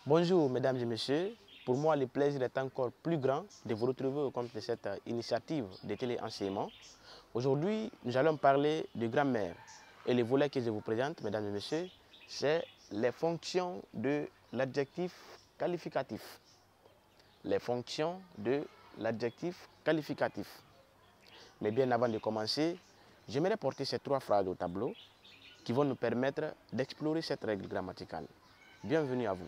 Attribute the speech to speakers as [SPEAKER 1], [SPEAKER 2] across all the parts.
[SPEAKER 1] Bonjour mesdames et messieurs, pour moi le plaisir est encore plus grand de vous retrouver au compte de cette initiative de téléenseignement. Aujourd'hui, nous allons parler de grammaire et le volet que je vous présente, mesdames et messieurs, c'est les fonctions de l'adjectif qualificatif. Les fonctions de l'adjectif qualificatif. Mais bien avant de commencer, j'aimerais porter ces trois phrases au tableau qui vont nous permettre d'explorer cette règle grammaticale. Bienvenue à vous.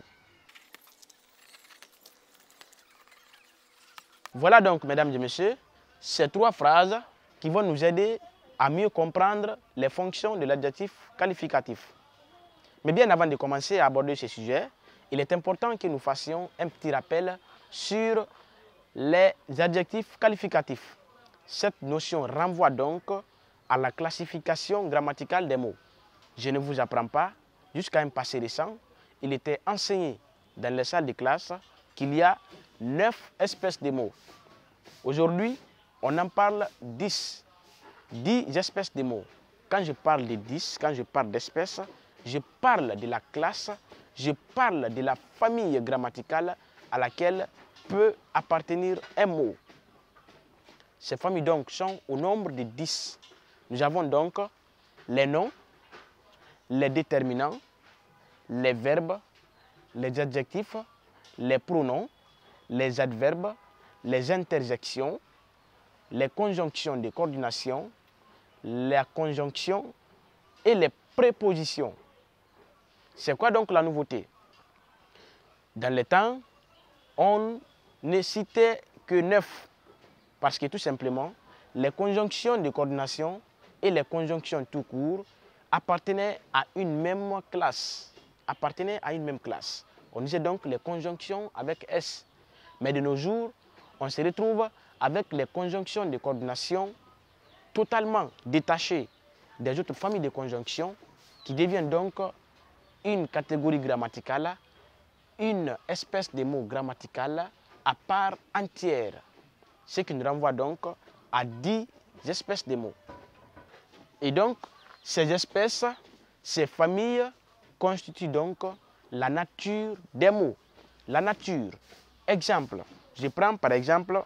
[SPEAKER 1] Voilà donc, mesdames et messieurs, ces trois phrases qui vont nous aider à mieux comprendre les fonctions de l'adjectif qualificatif. Mais bien avant de commencer à aborder ce sujet, il est important que nous fassions un petit rappel sur les adjectifs qualificatifs. Cette notion renvoie donc à la classification grammaticale des mots. Je ne vous apprends pas, jusqu'à un passé récent, il était enseigné dans les salles de classe qu'il y a 9 espèces de mots. Aujourd'hui, on en parle 10 espèces de mots. Quand je parle de 10, quand je parle d'espèces, je parle de la classe, je parle de la famille grammaticale à laquelle peut appartenir un mot. Ces familles donc sont au nombre de 10. Nous avons donc les noms, les déterminants, les verbes, les adjectifs, les pronoms, les adverbes, les interjections, les conjonctions de coordination, la conjonction et les prépositions. C'est quoi donc la nouveauté? Dans le temps, on ne citait que 9 parce que tout simplement, les conjonctions de coordination et les conjonctions tout court appartenaient à une même classe. On disait donc les conjonctions avec S. Mais de nos jours, on se retrouve avec les conjonctions de coordination totalement détachées des autres familles de conjonctions qui deviennent donc une catégorie grammaticale, une espèce de mot grammatical à part entière. Ce qui nous renvoie donc à 10 espèces de mots. Et donc, ces espèces, ces familles constituent donc la nature des mots. La nature. Exemple, je prends par exemple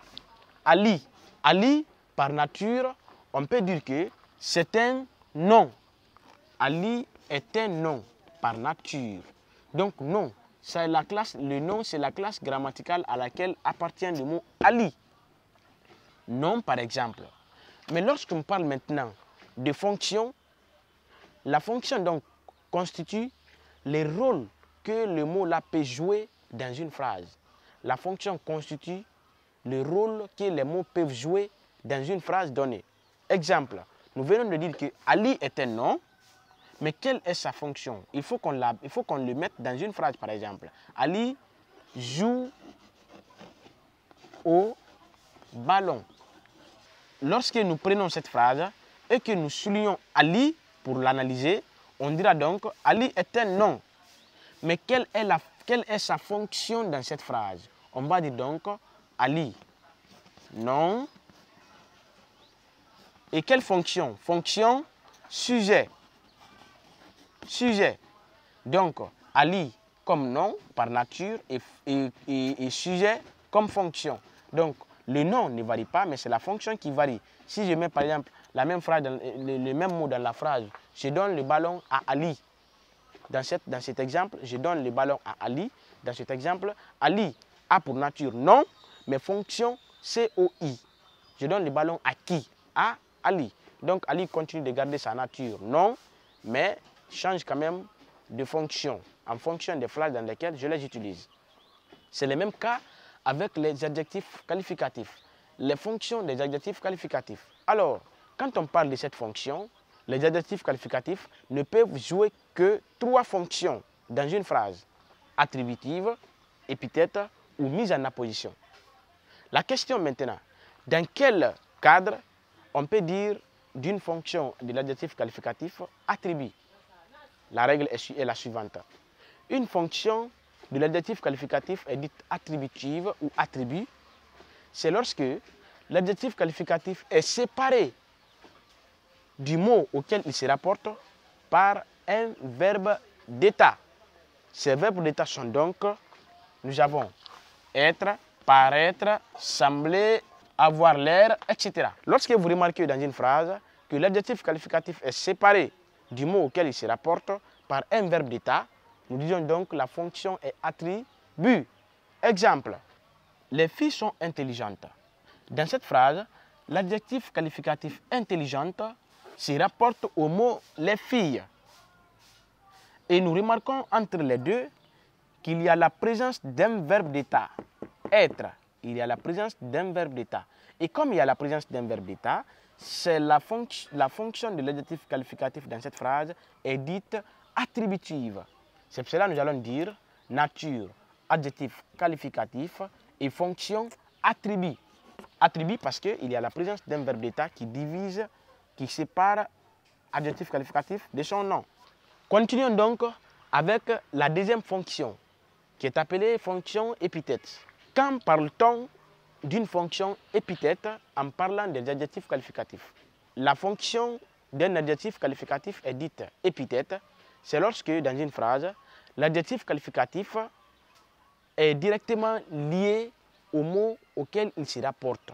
[SPEAKER 1] Ali. Ali, par nature, on peut dire que c'est un nom. Ali est un nom par nature. Donc nom, c'est la classe, le nom c'est la classe grammaticale à laquelle appartient le mot Ali. Nom par exemple. Mais lorsqu'on parle maintenant de fonction, la fonction donc constitue les rôles que le mot là peut jouer dans une phrase. La fonction constitue le rôle que les mots peuvent jouer dans une phrase donnée. Exemple, nous venons de dire que Ali est un nom, mais quelle est sa fonction? Il faut qu'on le mette dans une phrase par exemple. Ali joue au ballon. Lorsque nous prenons cette phrase et que nous soulignons Ali pour l'analyser, on dira donc Ali est un nom. Mais quelle est sa fonction dans cette phrase? On va dire donc Ali, nom. Et quelle fonction? Fonction, sujet. Sujet. Donc, Ali comme nom par nature et sujet comme fonction. Donc, le nom ne varie pas, mais c'est la fonction qui varie. Si je mets par exemple la même phrase, le même mot dans la phrase, je donne le ballon à Ali. Dans cet exemple, je donne le ballon à Ali. Dans cet exemple, Ali a pour nature nom, mais fonction COI. Je donne le ballon à qui? À Ali. Donc Ali continue de garder sa nature nom, mais change quand même de fonction en fonction des phrases dans lesquelles je les utilise. C'est le même cas avec les adjectifs qualificatifs. Les fonctions des adjectifs qualificatifs. Alors, quand on parle de cette fonction, les adjectifs qualificatifs ne peuvent jouer que 3 fonctions dans une phrase. Attributive, épithète ou mise en apposition. La question maintenant, dans quel cadre on peut dire d'une fonction de l'adjectif qualificatif attribut? La règle est la suivante. Une fonction de l'adjectif qualificatif est dite attributive ou attribut. C'est lorsque l'adjectif qualificatif est séparé du mot auquel il se rapporte par un verbe d'état. Ces verbes d'état sont donc nous avons être, paraître, sembler, avoir l'air, etc. Lorsque vous remarquez dans une phrase que l'adjectif qualificatif est séparé du mot auquel il se rapporte par un verbe d'état, nous disons donc que la fonction est attribut. Exemple, les filles sont intelligentes. Dans cette phrase, l'adjectif qualificatif intelligente se rapporte au mot les filles. Et nous remarquons entre les deux qu'il y a la présence d'un verbe d'état. Être, il y a la présence d'un verbe d'état. Et comme il y a la présence d'un verbe d'état, c'est la fonction de l'adjectif qualificatif dans cette phrase est dite attributive. C'est pour cela que nous allons dire nature, adjectif qualificatif et fonction attribut. Attribut parce qu'il y a la présence d'un verbe d'état qui divise, qui sépare adjectif qualificatif de son nom. Continuons donc avec la deuxième fonction qui est appelée fonction épithète. Quand parle-t-on d'une fonction épithète en parlant des adjectifs qualificatifs? La fonction d'un adjectif qualificatif est dite épithète. C'est lorsque dans une phrase, l'adjectif qualificatif est directement lié au mot auquel il se rapporte.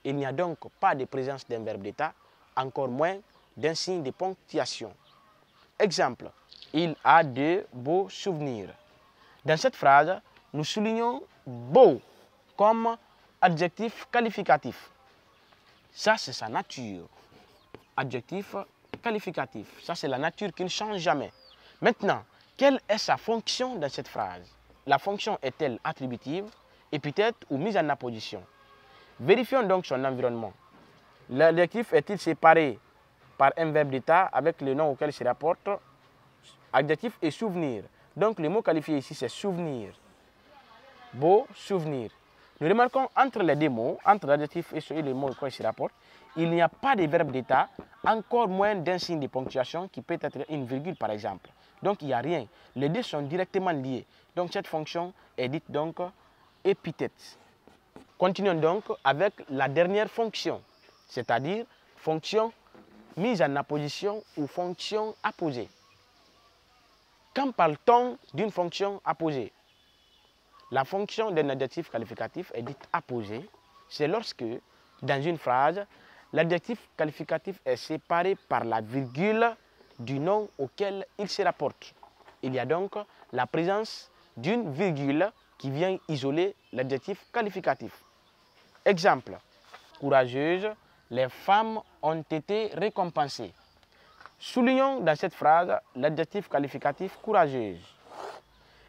[SPEAKER 1] Il n'y a donc pas de présence d'un verbe d'état, encore moins d'un signe de ponctuation. Exemple, il a de beaux souvenirs. Dans cette phrase, nous soulignons beau comme adjectif qualificatif. Ça, c'est sa nature. Adjectif qualificatif. Ça, c'est la nature qui ne change jamais. Maintenant, quelle est sa fonction dans cette phrase? La fonction est-elle attributive, épithète ou mise en apposition? Vérifions donc son environnement. L'adjectif est-il séparé par un verbe d'état avec le nom auquel il se rapporte? Adjectif et souvenir. Donc le mot qualifié ici c'est souvenir. Beau souvenir. Nous remarquons entre les deux mots, entre l'adjectif et le mot auquel il se rapporte, il n'y a pas de verbe d'état, encore moins d'un signe de ponctuation qui peut être une virgule par exemple. Donc il n'y a rien. Les deux sont directement liés. Donc cette fonction est dite donc épithète. Continuons donc avec la dernière fonction, c'est-à-dire fonction mise en apposition ou fonction apposée. Quand parle-t-on d'une fonction apposée? La fonction d'un adjectif qualificatif est dite apposée. C'est lorsque, dans une phrase, l'adjectif qualificatif est séparé par la virgule du nom auquel il se rapporte. Il y a donc la présence d'une virgule qui vient isoler l'adjectif qualificatif. Exemple, courageuse, les femmes ont été récompensées. Soulignons dans cette phrase l'adjectif qualificatif courageuse.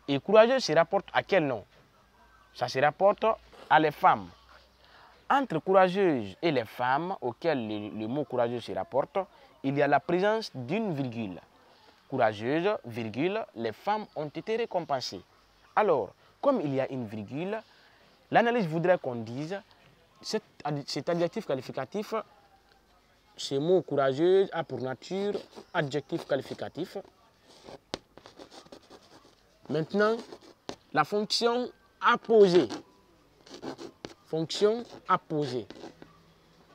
[SPEAKER 1] Et courageuse se rapporte à quel nom? Ça se rapporte à les femmes. Entre courageuse et les femmes auxquelles le mot courageuse se rapporte, il y a la présence d'une virgule. Courageuse, virgule, les femmes ont été récompensées. Alors, comme il y a une virgule, l'analyse voudrait qu'on dise cet adjectif qualificatif, ce mot courageuse a pour nature adjectif qualificatif. Maintenant, la fonction apposée. Fonction apposée.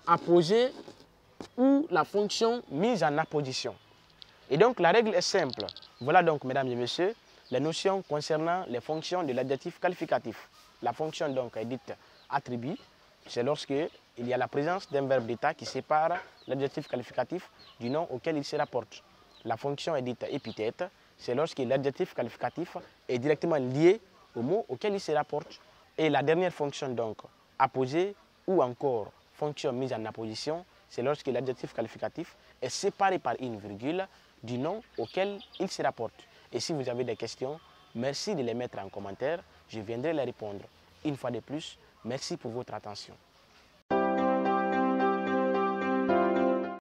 [SPEAKER 1] Apposée ou la fonction mise en apposition. Et donc la règle est simple. Voilà donc, mesdames et messieurs, les notions concernant les fonctions de l'adjectif qualificatif. La fonction donc est dite attribut. C'est lorsque il y a la présence d'un verbe d'état qui sépare l'adjectif qualificatif du nom auquel il se rapporte. La fonction est dite épithète. C'est lorsque l'adjectif qualificatif est directement lié au mot auquel il se rapporte. Et la dernière fonction donc, apposée ou encore fonction mise en apposition, c'est lorsque l'adjectif qualificatif est séparé par une virgule du nom auquel il se rapporte. Et si vous avez des questions, merci de les mettre en commentaire, je viendrai les répondre. Une fois de plus, merci pour votre attention.